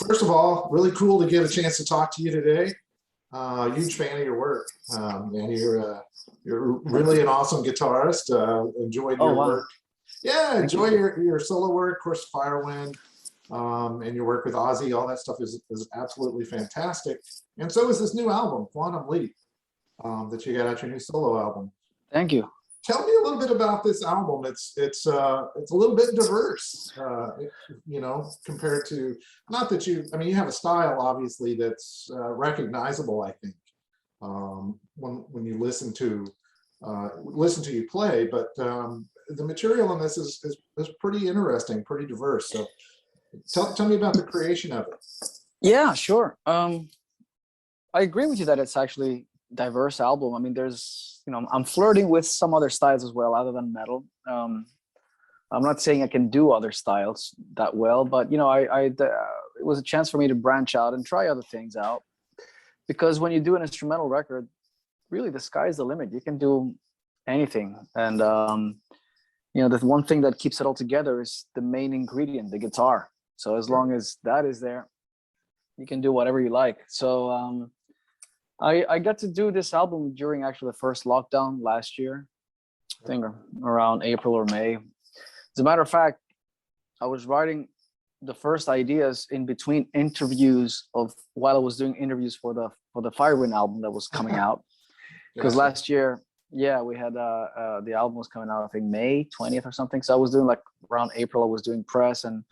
First of all, really cool to get a chance to talk to you today. Huge fan of your work. And you're really an awesome guitarist. Enjoyed Oh your wow. work. Yeah, Thank enjoy you. your solo work, of course, Firewind, and your work with Ozzy. All that stuff is absolutely fantastic. And so is this new album, Quantum Leap, that you got out, your new solo album. Thank you. Tell me a little bit about this album. It's a little bit diverse, compared to, not that you, I mean, you have a style obviously that's recognizable, I think, when you listen to you play, but the material in this is pretty interesting, pretty diverse. So tell me about the creation of it. Yeah, sure. I agree with you that it's actually diverse album. I mean, there's, I'm flirting with some other styles as well, other than metal. I'm not saying I can do other styles that well, but it was a chance for me to branch out and try other things out. Because when you do an instrumental record, really the sky's the limit. You can do anything, and the one thing that keeps it all together is the main ingredient, the guitar. So as long as that is there, you can do whatever you like. So I got to do this album during actually the first lockdown last year, I think around April or May. As a matter of fact, I was writing the first ideas in between interviews while I was doing interviews for the Firewind album that was coming out. Because last year, yeah, we had the album was coming out, I think May 20th or something. So I was doing like around April, I was doing press. And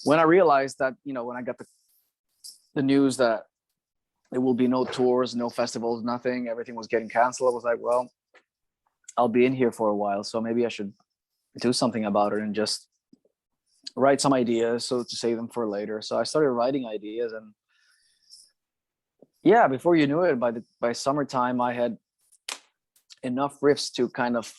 when I realized that, when I got the news that there will be no tours, no festivals, nothing, everything was getting canceled, I was like, well, I'll be in here for a while, so maybe I should do something about it and just write some ideas so to save them for later. So I started writing ideas, and yeah, before you knew it, by summertime, I had enough riffs to kind of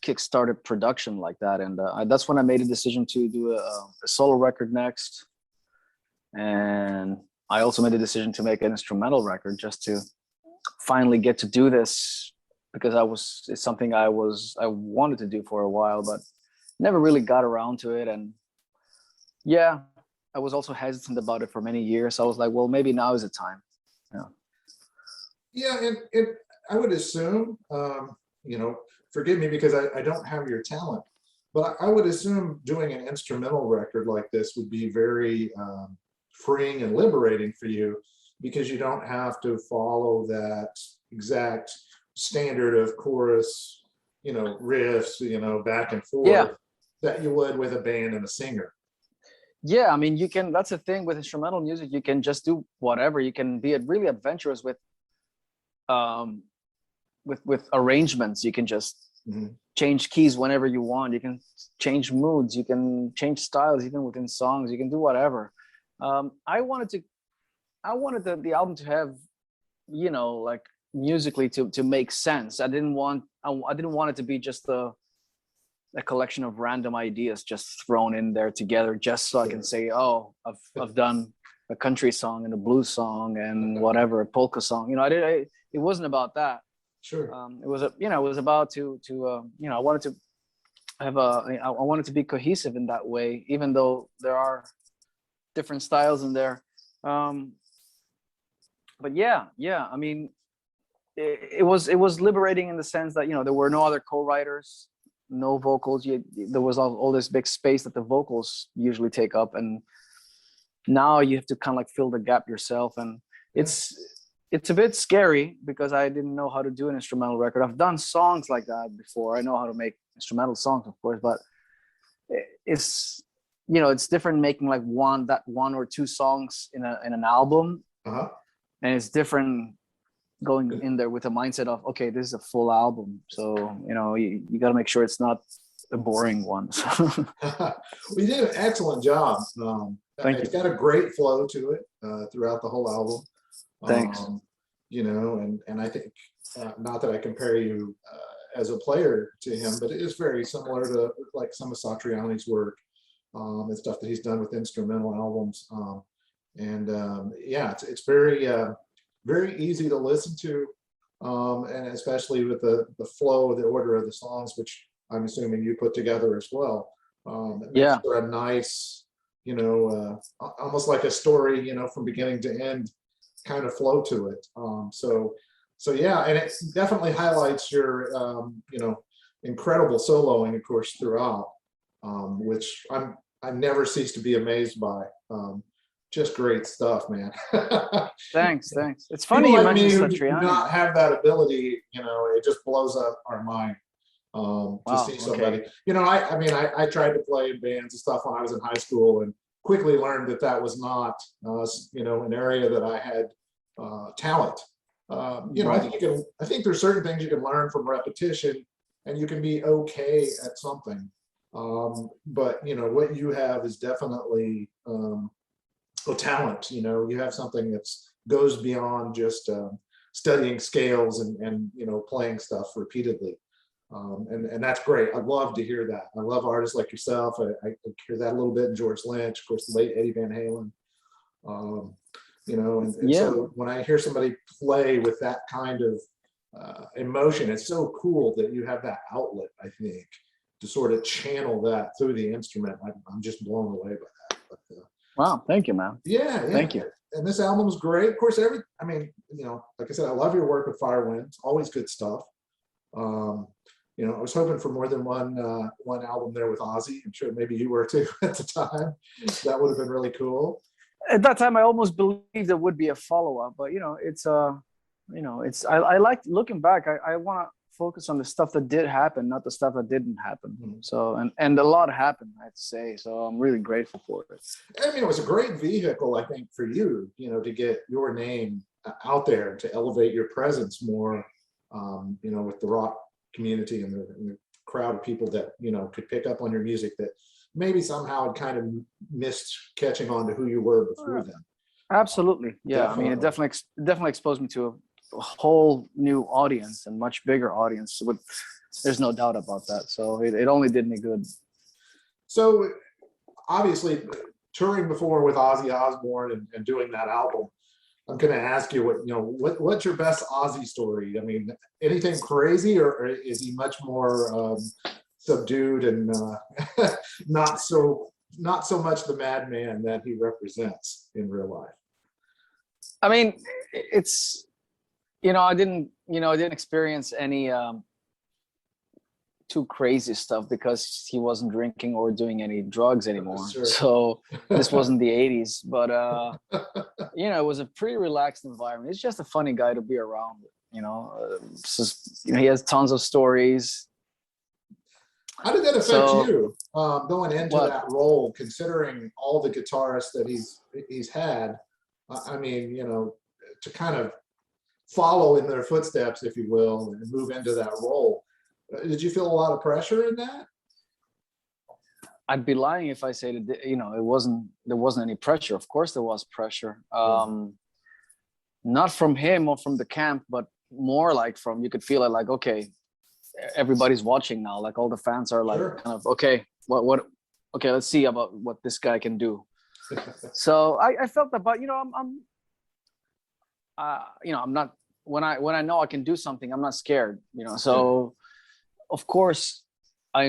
kick-started production like that. And that's when I made a decision to do a solo record next. And I also made a decision to make an instrumental record just to finally get to do this, because it's something I wanted to do for a while, but never really got around to it. And yeah, I was also hesitant about it for many years. So I was like, well, maybe now is the time. Yeah, and I would assume, forgive me because I don't have your talent, but I would assume doing an instrumental record like this would be very freeing and liberating for you, because you don't have to follow that exact standard of chorus, riffs, back and forth that you would with a band and a singer. Yeah, I mean, that's the thing with instrumental music, you can just do whatever. You can be really adventurous with arrangements. You can just change keys whenever you want. You can change moods. You can change styles even within songs. You can do whatever. I wanted the album to have, like musically to make sense. I didn't want it to be just a collection of random ideas just thrown in there together, just so I can say, oh, I've done a country song and a blues song and whatever, a polka song. It wasn't about that. Sure. It was about to I wanted to have I wanted to be cohesive in that way, even though there are different styles in there. But yeah, I mean, it was liberating in the sense that, there were no other co-writers, no vocals. There was all this big space that the vocals usually take up, and now you have to kind of like fill the gap yourself. And it's a bit scary because I didn't know how to do an instrumental record. I've done songs like that before. I know how to make instrumental songs, of course, but it's different making like one or two songs in an album. And it's different going in there with a mindset of, okay, this is a full album, so you got to make sure it's not a boring one. We did an excellent job. It's got a great flow to it throughout the whole album. Thanks. And I think, not that I compare you as a player to him, but it is very similar to like some of Satriani's work and stuff that he's done with instrumental albums. It's very very easy to listen to, and especially with the flow, the order of the songs, which I'm assuming you put together as well. It makes for a nice, almost like a story, from beginning to end kind of flow to it. So yeah, and it definitely highlights your, incredible soloing, of course, throughout, which I never cease to be amazed by. Just great stuff, man. Thanks. It's funny People you like me mentioned who do Satriani. not have that ability, it just blows up our mind to Wow, see somebody. okay. I tried to play in bands and stuff when I was in high school, and quickly learned that was not, an area that I had talent. Right. I think there's certain things you can learn from repetition, and you can be okay at something. But what you have is definitely a talent. You have something that goes beyond just studying scales and playing stuff repeatedly. And that's great. I love to hear that. I love artists like yourself. I hear that a little bit in George Lynch, of course, the late Eddie Van Halen. And Yeah. so when I hear somebody play with that kind of emotion, it's so cool that you have that outlet, I think, to sort of channel that through the instrument. I'm just blown away by that. But, Wow. Thank you, man. yeah. Thank you. And this album is great. Of course, like I said, I love your work with Firewind. It's always good stuff. I was hoping for more than one album there with Ozzy. I'm sure maybe you were too at the time. That would have been really cool. At that time, I almost believed there would be a follow-up, but I like looking back. I want to focus on the stuff that did happen, not the stuff that didn't happen. Mhm. So, and a lot happened, I have to say. So I'm really grateful for it. It was a great vehicle, I think, for you, to get your name out there, to elevate your presence more, with the rock community and the crowd of people that, could pick up on your music that maybe somehow had kind of missed catching on to who you were before then. Absolutely. Yeah. Definitely. I mean, it definitely exposed me to a whole new audience and much bigger audience. There's no doubt about that. So it only did me good. So obviously touring before with Ozzy Osbourne and doing that album, I'm going to ask you what's your best Ozzy story? I mean, anything crazy, or is he much more subdued and not so much the madman that he represents in real life? I mean, it's, I didn't experience any too crazy stuff because he wasn't drinking or doing any drugs anymore. Sure. So this wasn't the 80s, but it was a pretty relaxed environment. He's just a funny guy to be around. He has tons of stories. How did that affect you going into that role, considering all the guitarists that he's had? To kind of follow in their footsteps, if you will, and move into that role. Did you feel a lot of pressure in that? I'd be lying if I say that, there wasn't any pressure. Of course there was pressure. Not from him or from the camp, but more like you could feel it like, okay, everybody's watching now. Like all the fans are like, Sure. kind of, okay, okay, let's see about what this guy can do. So I felt that, but I'm not, when I know I can do something, I'm not scared, so of course I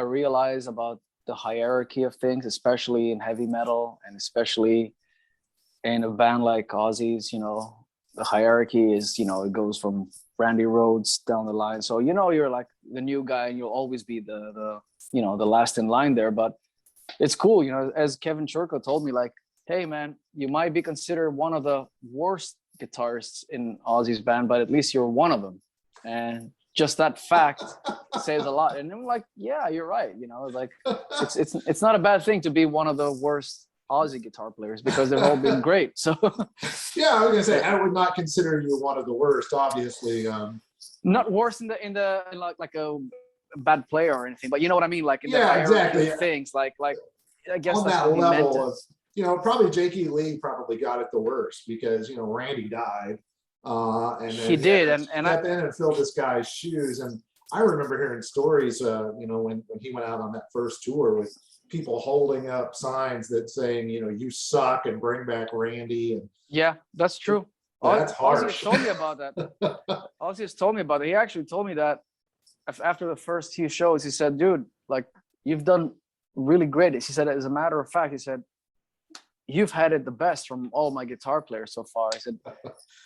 realize about the hierarchy of things, especially in heavy metal and especially in a band like Ozzy's. The hierarchy is, it goes from Randy Rhoads down the line. So, you're like the new guy and you'll always be the last in line there, but it's cool. As Kevin Churko told me, like, hey man, you might be considered one of the worst guitarists in Ozzy's band, but at least you're one of them. And just that fact says a lot. And I'm like, yeah, you're right. Like it's not a bad thing to be one of the worst Aussie guitar players because they've all been great. So yeah, I was gonna say I would not consider you one of the worst, obviously. Not worse in like a bad player or anything, but you know what I mean? Like in the exactly. Things like I guess on that's that what he level meant of, probably Jakey Lee probably got it the worst because Randy died. And he did, and step in and fill this guy's shoes. And I remember hearing stories, when he went out on that first tour with people holding up signs that saying, you suck and bring back Randy. And yeah, that's true. That's harsh. Ozzy has told me about that. Ozzy has told me about it. He actually told me that after the first few shows, he said, dude, like, you've done really great. He said, as a matter of fact, he said, you've had it the best from all my guitar players so far. I said,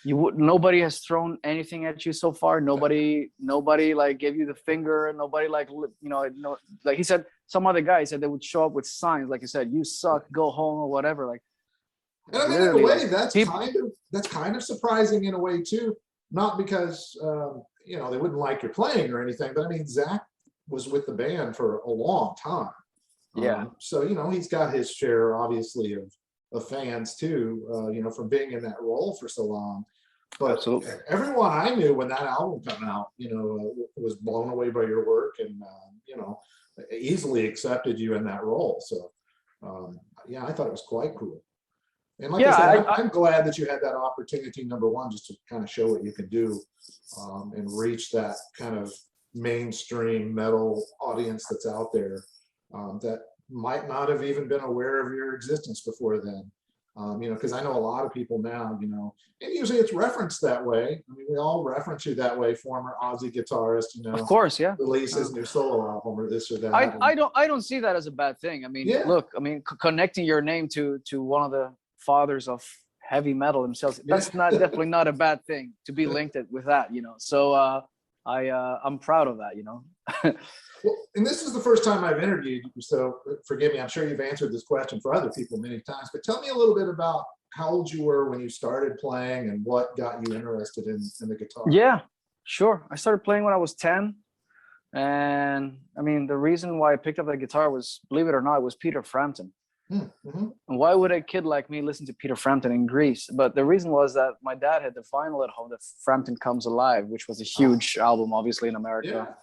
nobody has thrown anything at you so far. Nobody like gave you the finger. Nobody like, no, like he said, some other guy said they would show up with signs, like you said, you suck, go home or whatever. Like, and I mean, in a way, like, that's kind of surprising in a way too. Not because they wouldn't like your playing or anything, but I mean, Zach was with the band for a long time. Yeah. So he's got his share, obviously, of fans too. From being in that role for so long. But absolutely, everyone I knew when that album came out, was blown away by your work and easily accepted you in that role. So I thought it was quite cool. And like I said, I'm glad that you had that opportunity, number one, just to kind of show what you can do and reach that kind of mainstream metal audience that's out there that might not have even been aware of your existence before then. Because I know a lot of people now, and usually it's referenced that way. I mean, we all reference you that way, former Aussie guitarist, of course, yeah, release his new solo album or this or that. I don't see that as a bad thing. I mean, look, I mean, connecting your name to one of the fathers of heavy metal themselves, that's definitely not a bad thing to be linked with that, so I'm proud of that. Well, and this is the first time I've interviewed you, so forgive me, I'm sure you've answered this question for other people many times, but tell me a little bit about how old you were when you started playing and what got you interested in the guitar. Yeah, sure. I started playing when I was 10, and I mean, the reason why I picked up the guitar was, believe it or not, it was Peter Frampton. Mm-hmm. And why would a kid like me listen to Peter Frampton in Greece? But the reason was that my dad had the vinyl at home, the Frampton Comes Alive, which was a huge album, obviously, in America.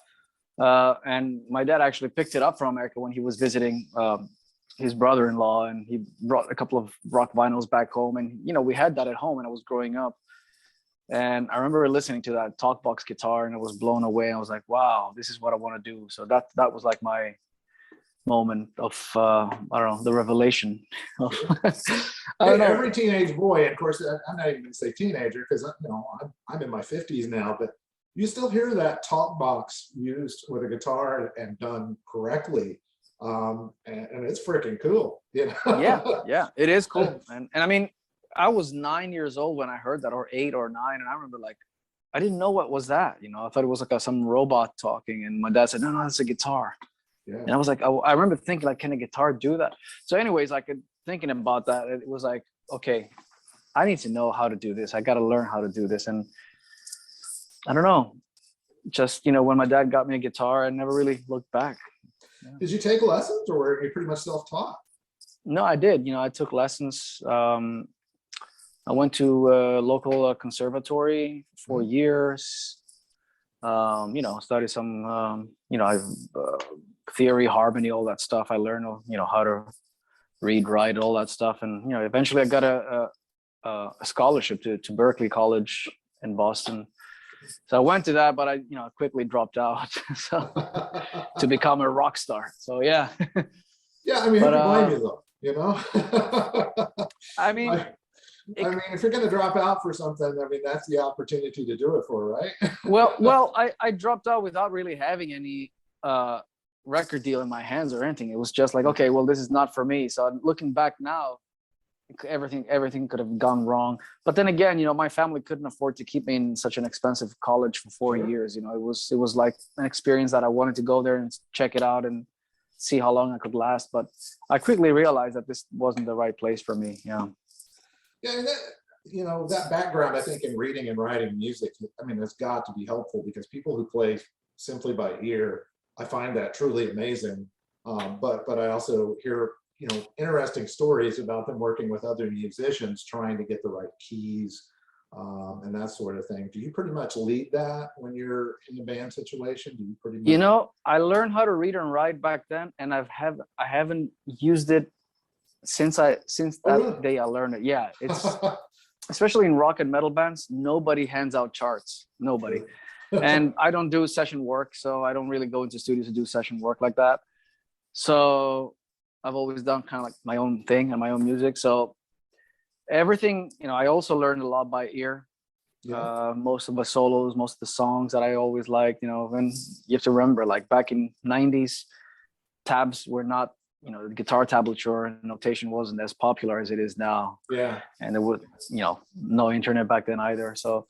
Yeah. And my dad actually picked it up from America when he was visiting his brother-in-law, and he brought a couple of rock vinyls back home. And, we had that at home when I was growing up. And I remember listening to that Talkbox guitar, and I was blown away. I was like, wow, this is what I want to do. So that was like my moment of the revelation of every teenage boy, of course, I'm not even gonna say teenager because I'm in my 50s now, but you still hear that talk box used with a guitar and done correctly, and it's freaking cool. Yeah, it is cool. And I mean, I was 9 years old when I heard that, or 8 or 9, and I remember, like, I didn't know what was that. I thought it was like some robot talking, and my dad said, no, that's a guitar. Yeah. And I was like, I remember thinking, like, can a guitar do that? So anyways, like, thinking about that, it was like, okay, I need to know how to do this. I got to learn how to do this. And I don't know, just, when my dad got me a guitar, I never really looked back. Yeah. Did you take lessons, or were you pretty much self-taught? No, I did. I took lessons. I went to a local conservatory for years. Studied some, theory, harmony, all that stuff. I learned, how to read, write, all that stuff. And, eventually I got a scholarship to Berkeley College in Boston. So I went to that, but I, quickly dropped out so, to become a rock star. So, yeah. Yeah, I mean, who can blame you, though, I mean, if you're going to drop out for something, I mean, that's the opportunity to do it for, right? well, I dropped out without really having any record deal in my hands or anything. It was just like, okay, well, this is not for me. So looking back now, everything could have gone wrong. But then again, my family couldn't afford to keep me in such an expensive college for 4 years. It was like an experience that I wanted to go there and check it out and see how long I could last. But I quickly realized that this wasn't the right place for me. Yeah, and that background, I think, in reading and writing music, I mean, it's got to be helpful, because people who play simply by ear, I find that truly amazing. But I also hear, interesting stories about them working with other musicians, trying to get the right keys and that sort of thing. Do you pretty much lead that when you're in the band situation? Do you pretty much? I learned how to read and write back then, and I haven't used it since that day I learned it. Yeah, it's especially in rock and metal bands, nobody hands out charts. Nobody. And I don't do session work, so I don't really go into studios to do session work like that. So I've always done kind of like my own thing and my own music. So everything, I also learned a lot by ear. Yeah. Most of the solos, most of the songs that I always liked, and you have to remember, like, back in 90s, tabs were not you know, the guitar tablature notation wasn't as popular as it is now. Yeah. And there was, you know, no internet back then either. So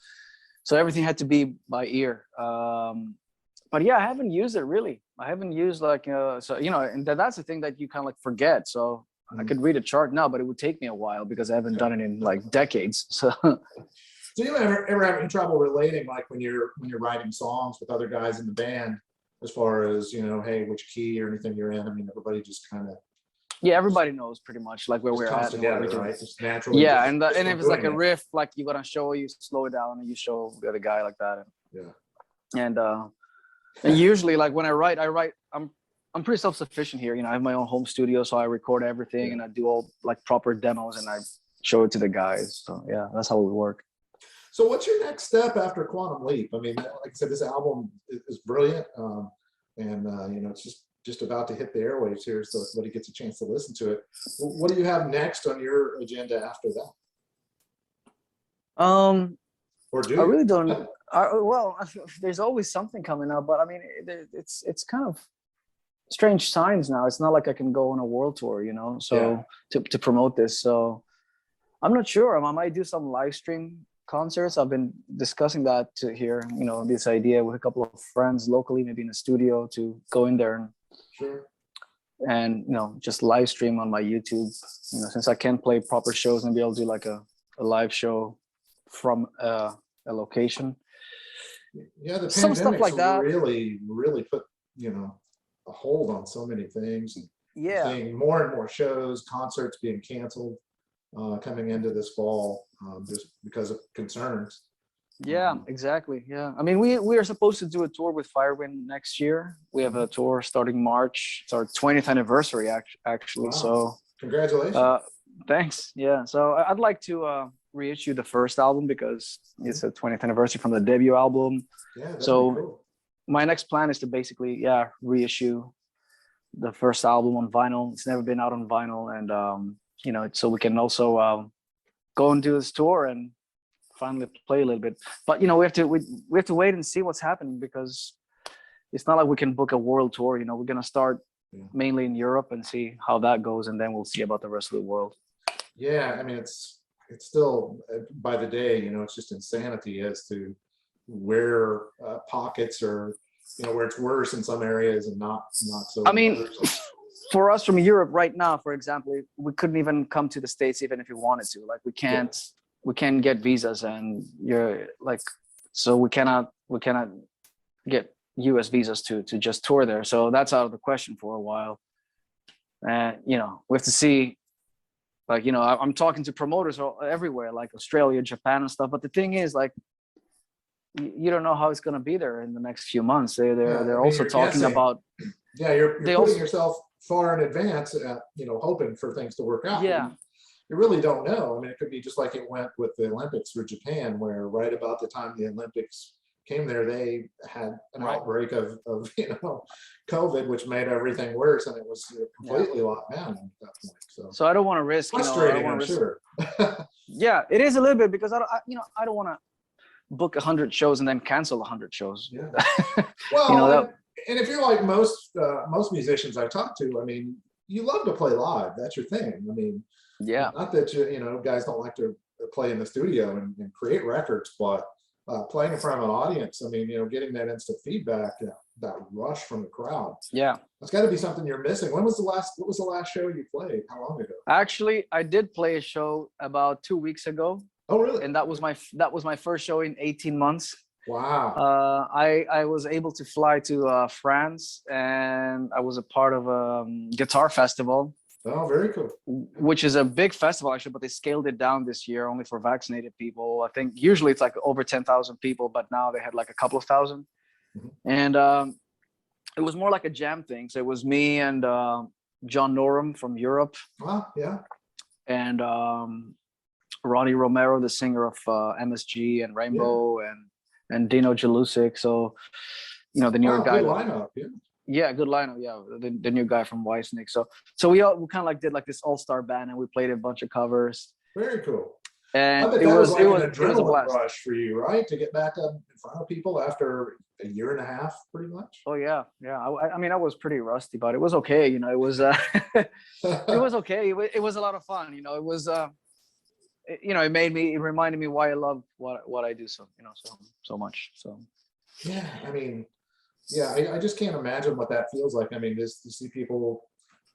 everything had to be by ear. But yeah, I haven't used it really. I haven't used like, so, you know, and that's the thing that you kind of like forget. So I could read a chart now, but it would take me a while because I haven't done it in like decades. So Do you ever have any trouble relating, like when you're writing songs with other guys in the band, as far as, you know, hey, which key or anything you're in? I mean, everybody just kind of yeah, everybody knows pretty much like where we're comes at and what together, we do. right? Just naturally. Yeah, just and from if it's like a doing it. riff, like you gotta show, you slow it down and you show the other guy like that. Yeah. And usually like when I write, I'm pretty self-sufficient here. You know, I have my own home studio, so I record everything and I do all like proper demos and I show it to the guys. So yeah, that's how it would work. So what's your next step after Quantum Leap? I mean, like I said, this album is brilliant, and you know, it's just about to hit the airwaves here, so everybody gets a chance to listen to it. What do you have next on your agenda after that? Or do I you? really don't. Well, there's always something coming up, but I mean, it's kind of strange signs now. It's not like I can go on a world tour, you know, so to promote this. So I'm not sure. I might do some live stream concerts. I've been discussing that here, you know, this idea with a couple of friends locally, maybe in a studio, to go in there and you know, just live stream on my YouTube. You know, since I can't play proper shows, maybe I'll do like a live show from a location. Yeah, the Some stuff like that really put, you know, a hold on so many things. And seeing more and more shows, concerts being canceled coming into this fall just because of concerns. Yeah, exactly. Yeah, I mean, we are supposed to do a tour with Firewind next year. We have a tour starting March. It's our 20th anniversary actually. Wow. So congratulations. Thanks. Yeah, so I'd like to reissue the first album because it's a 20th anniversary from the debut album. Yeah, so cool. My next plan is to basically reissue the first album on vinyl. It's never been out on vinyl, and you know, so we can also go and do this tour and finally play a little bit. But you know, we have to wait and see what's happening, because it's not like we can book a world tour. You know, we're gonna start mainly in Europe and see how that goes, and then we'll see about the rest of the world. Yeah, I mean, it's still by the day, you know, it's just insanity as to where pockets are, you know, where it's worse in some areas and not so. I mean, for us from Europe right now, for example, we couldn't even come to the States even if we wanted to. Like we can't get visas, and you're like, so we cannot get US visas to just tour there. So that's out of the question for a while. And you know, we have to see. Like, you know, I'm talking to promoters everywhere, like Australia, Japan and stuff. But the thing is, like, you don't know how it's going to be there in the next few months. They're also talking guessing. About. Yeah, you're putting yourself far in advance, you know, hoping for things to work out. Yeah. You really don't know. I mean, it could be just like it went with the Olympics for Japan, where right about the time the Olympics came there, they had an outbreak of you know, COVID, which made everything worse, and it was completely locked down at that point. So I don't want to risk. Frustrating, you know, I'm sure. Yeah, it is a little bit, because I don't want to book 100 shows and then cancel 100 shows. Yeah. Well, you know, and if you're like most musicians I talk to, I mean, you love to play live. That's your thing. I mean, not that you know, guys don't like to play in the studio and create records, but playing in front of an audience, I mean, you know, getting that instant feedback, that rush from the crowd. Yeah, it's got to be something you're missing. What was the last show you played? How long ago? Actually, I did play a show about 2 weeks ago. Oh, really? And that was my first show in 18 months. Wow. I was able to fly to France, and I was a part of a guitar festival. Oh, very cool. Which is a big festival actually, but they scaled it down this year only for vaccinated people. I think usually it's like over 10,000 people, but now they had like a couple of thousand. And it was more like a jam thing. So it was me and John Norum from Europe. Wow, yeah. And Ronnie Romero, the singer of MSG and Rainbow, and Dino Jalusic. So, you know, the newer guy. Good lineup, yeah. Yeah, good lineup. Yeah, the new guy from Weissnick. So we kind of like did like this all-star band, and we played a bunch of covers. Very cool. I and bet it that was was like it an was it was a adrenaline blast. rush for you, right? To get back up in front of people after a year and a half, pretty much. Oh yeah, yeah. I mean, I was pretty rusty, but it was okay. You know, it was it was okay. It was a lot of fun. You know, it was you know, it reminded me why I love what I do so, you know, so much. So Yeah, I mean, yeah, I just can't imagine what that feels like. I mean, just to see people,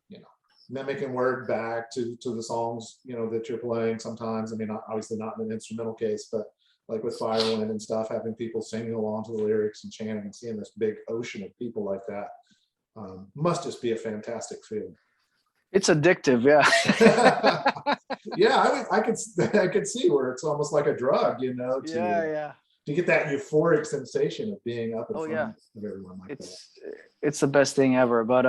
you know, mimicking word back to the songs, you know, that you're playing sometimes. I mean, obviously not in an instrumental case, but like with Firewind and stuff, having people singing along to the lyrics and chanting and seeing this big ocean of people like that must just be a fantastic feeling. it's addictive, yeah. Yeah, I could see where it's almost like a drug, you know, Yeah, yeah. to get that euphoric sensation of being up in Oh front yeah. of everyone like that. It's the best thing ever. But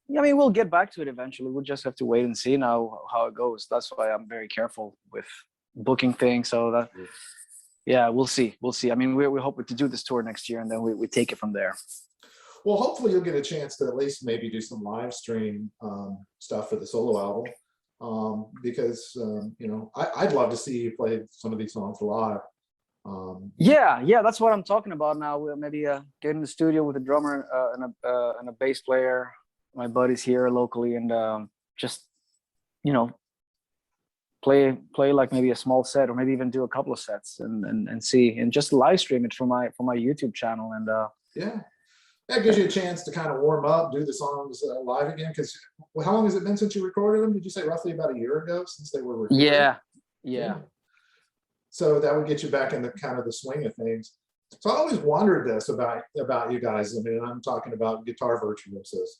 yeah, I mean, we'll get back to it eventually. We'll just have to wait and see now how it goes. That's why I'm very careful with booking things. So that yeah, we'll see. We'll see. I mean, we're hoping to do this tour next year, and then we take it from there. Well, hopefully you'll get a chance to at least maybe do some live stream stuff for the solo album, because you know, I'd love to see you play some of these songs live. Yeah, yeah, that's what I'm talking about now. We'll maybe get in the studio with a drummer and a bass player. My buddies here locally, and just, you know, play like maybe a small set, or maybe even do a couple of sets, and see, and just live stream it from my YouTube channel. And Yeah, that gives you a chance to kind of warm up, do the songs live again. Because how long has it been since you recorded them? Did you say roughly about a year ago since they were recorded? yeah, Yeah. yeah. So that would get you back in the kind of the swing of things. So I always wondered this about you guys. I mean, I'm talking about guitar virtuosos.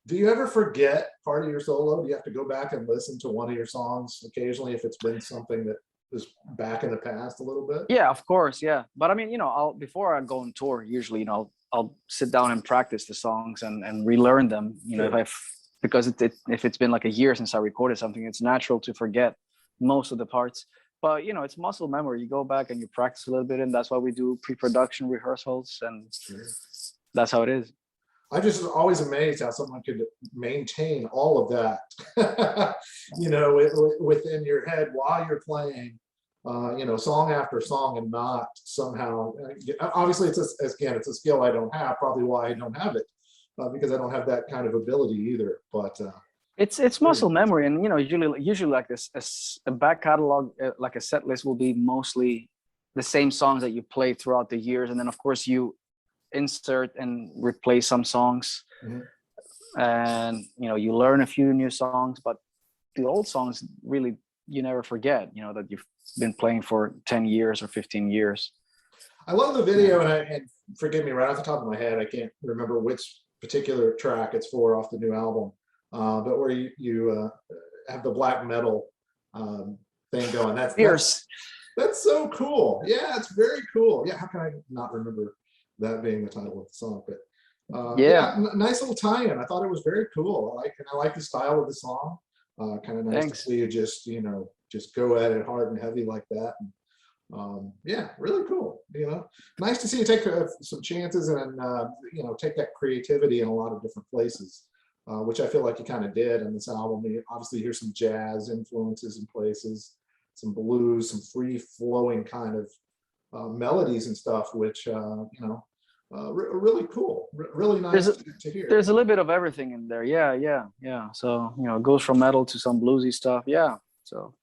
Do you ever forget part of your solo? Do you have to go back and listen to one of your songs occasionally if it's been something that was back in the past a little bit? Yeah, of course, yeah. But I mean, you know, I'll before I go on tour, usually, you know, I'll sit down and practice the songs and relearn them. You know, Sure. because if it's been like a year since I recorded something, it's natural to forget most of the parts. But you know, it's muscle memory. You go back and you practice a little bit, and that's why we do pre-production rehearsals, and Sure. that's how it is. I'm just always amazed how someone could maintain all of that, you know, within your head while you're playing, you know, song after song, and not somehow. Obviously, again, it's a skill I don't have. Probably why I don't have it, because I don't have that kind of ability either. But It's muscle memory, and you know, usually like this, a back catalog, like a set list, will be mostly the same songs that you play throughout the years, and then of course you insert and replace some songs, mhm. and you know, you learn a few new songs, but the old songs really you never forget. You know that you've been playing for 10 years or 15 years. I love the video, and forgive me, right off the top of my head, I can't remember which particular track it's for off the new album, but where you have the black metal thing going. Fierce. That's so cool. Yeah, it's very cool. Yeah, how can I not remember that being the title of the song? But Yeah, yeah, nice little tie-in. I thought it was very cool. I like the style of the song. Kind of nice to thanks. see you just, you know, just go at it hard and heavy like that. And, yeah, really cool. You know, nice to see you take some chances and you know, take that creativity in a lot of different places, which I feel like you kind of did in this album. You obviously hear some jazz influences in places, some blues, some free flowing kind of melodies and stuff, which you know, really cool, really nice to hear. There's a little bit of everything in there. Yeah, yeah, yeah. So you know, it goes from metal to some bluesy stuff. Yeah. So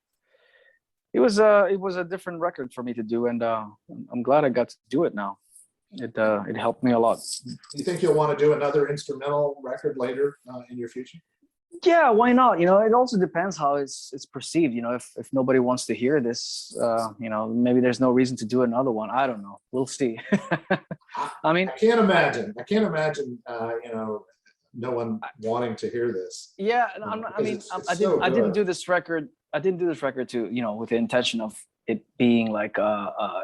it was a different record for me to do, and I'm glad I got to do it now. It helped me a lot. You think you'll want to do another instrumental record later in your future? Yeah, why not? You know, it also depends how it's perceived. You know, if nobody wants to hear this, you know, maybe there's no reason to do another one. I don't know. We'll see. I mean, I can't imagine. I can't imagine. You know, no one wanting to hear this. yeah. I Because mean, it's so I didn't good. do this record. I didn't do this record to, you know, with the intention of it being like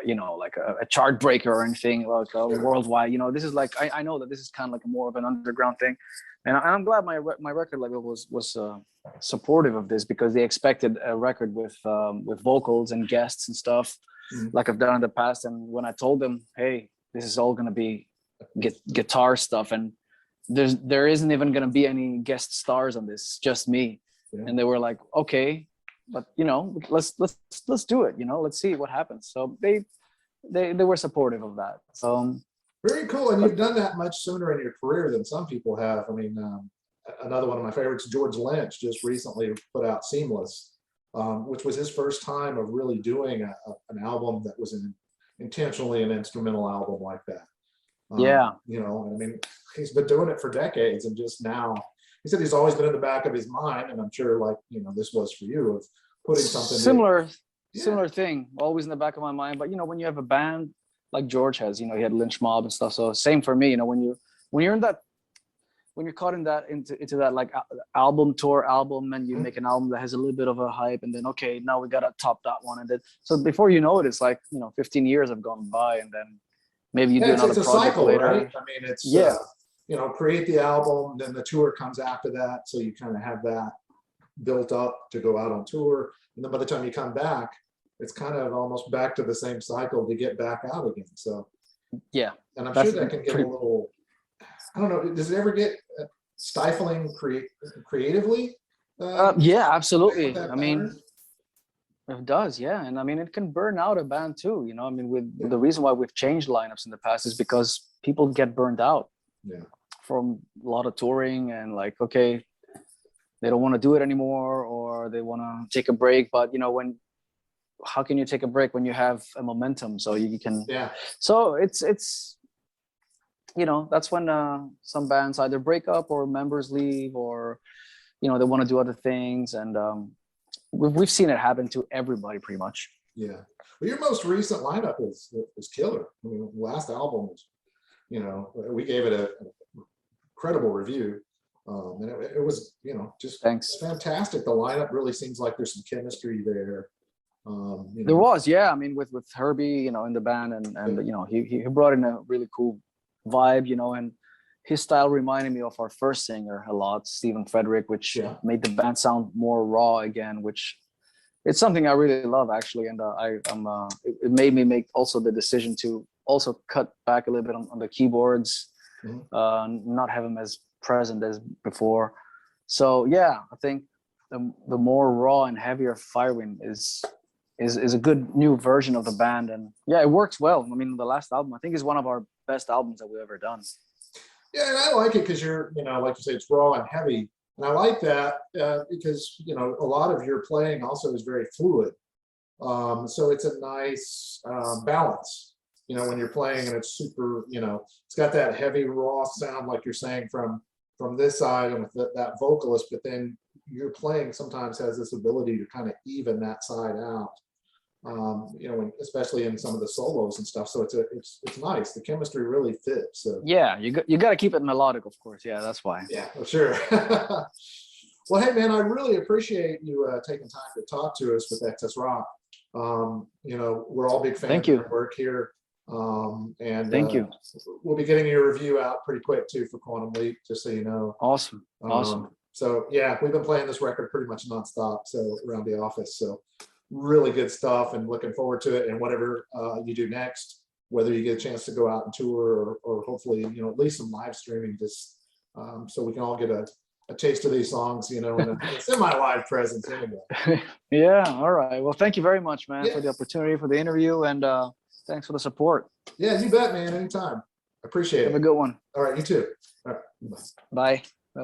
you know, like a chart breaker or anything, like Sure. worldwide. You know, this is like I know that this is kind of like more of an underground thing, and I'm glad my record label was supportive of this, because they expected a record with vocals and guests and stuff, Mhm. like I've done in the past. And when I told them, hey, this is all gonna be guitar stuff, and there isn't even gonna be any guest stars on this, just me, Yeah. and they were like, okay. but let's do it. Let's see what happens. So they were supportive of that. So very cool. And you've done that much sooner in your career than some people have. I mean, another one of my favorites, George Lynch, just recently put out Seamless, which was his first time of really doing an album that was intentionally an instrumental album like that. Yeah. I mean, he's been doing it for decades, and just now, he said he's always been in the back of his mind, and I'm sure, like, this was for you, of putting something similar thing, always in the back of my mind. But when you have a band like George has, he had Lynch Mob and stuff. So same for me, when you're in that, when you're caught in that into that like tour album, and you make an album that has a little bit of a hype, and then okay, now we gotta top that one, and then so before you know it, it's like 15 years have gone by, and then maybe you do another it's a project cycle, later. right? I mean, it's create the album, then the tour comes after that, so you kind of have that built up to go out on tour, and then by the time you come back, it's kind of almost back to the same cycle to get back out again. So yeah, and I'm sure that can get a little, I don't know, does it ever get stifling creatively? Yeah, absolutely. I mean, it does, yeah. And I mean, it can burn out a band too, I mean, with the reason why we've changed lineups in the past is because people get burned out from a lot of touring, and like, okay, they don't want to do it anymore, or they want to take a break. But how can you take a break when you have a momentum? So you can, so it's that's when some bands either break up or members leave, or they want to do other things, and we've seen it happen to everybody pretty much. Yeah, well, your most recent lineup is killer. I mean, the last album was, we gave it a incredible review, and it was just Thanks. Fantastic. The lineup really seems like there's some chemistry there. There was, yeah. I mean, with Herbie, in the band, and he brought in a really cool vibe, and his style reminded me of our first singer a lot, Stephen Frederick, which made the band sound more raw again, which it's something I really love, actually. And it made me make also the decision to also cut back a little bit on the keyboards, not have them as present as before. So yeah, I think the more raw and heavier Firewind is a good new version of the band, and yeah, it works well. I mean, the last album I think is one of our best albums that we've ever done. Yeah, and I like it because you're, like you say, it's raw and heavy, and I like that because a lot of your playing also is very fluid. So it's a nice balance. When you're playing, and it's super, it's got that heavy raw sound, like you're saying, from this side, and with that vocalist, but then your playing sometimes has this ability to kind of even that side out. Especially in some of the solos and stuff. So it's nice. The chemistry really fits. So yeah, you got to keep it melodic, of course. Yeah, that's why. Yeah, well, sure. Well, hey man, I really appreciate you taking time to talk to us with Excess Rock. We're all big fans Thank you. of your work here. And thank you. We'll be getting your review out pretty quick too for Quantum Leap, just so you know. Awesome. So yeah, we've been playing this record pretty much nonstop, so around the office. So really good stuff, and looking forward to it. And whatever you do next, whether you get a chance to go out and tour, or hopefully at least some live streaming, just so we can all get a taste of these songs, in a semi-live presence anyway. Yeah, all right. Well, thank you very much, man, for the opportunity, for the interview, and thanks for the support. Yeah, you bet, man. Anytime. Appreciate it. Have a good one. All right, you too. All right, bye. Bye.